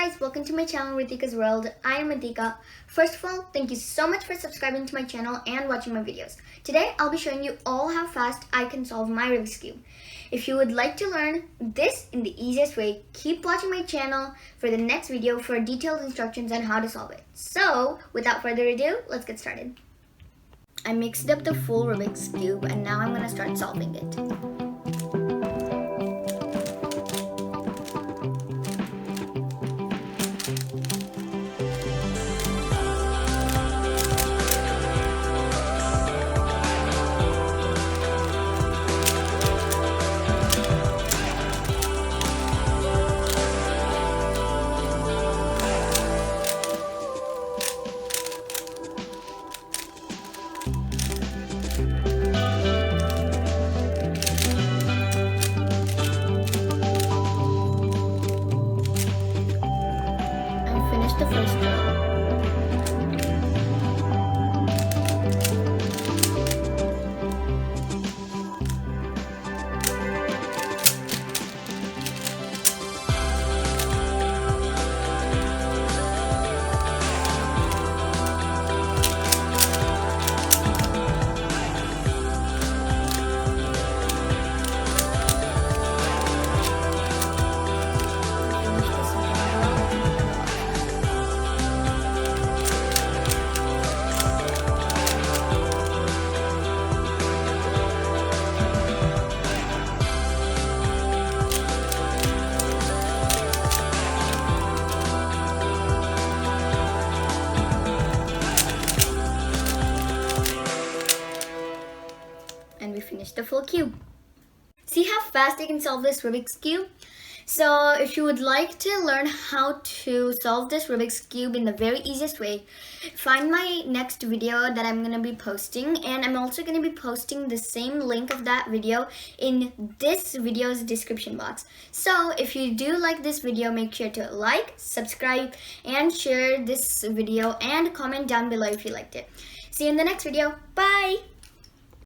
guys, welcome to my channel Rithika's World. I am Rithika. First of all, thank you so much for subscribing to my channel and watching my videos. Today I'll be showing you all how fast I can solve my Rubik's Cube. If you would like to learn this in the easiest way, keep watching my channel for the next video for detailed instructions on how to solve it. So without further ado, let's get started. I mixed up the full Rubik's Cube and now I'm going to start solving it. The first row. And we finished the full cube. See how fast I can solve this Rubik's Cube? So if you would like to learn how to solve this Rubik's Cube in the very easiest way, find my next video that I'm going to be posting, and I'm also going to be posting the same link of that video in this video's description box. So if you do like this video, make sure to like, subscribe, and share this video and comment down below if you liked it. See you in the next video. Bye!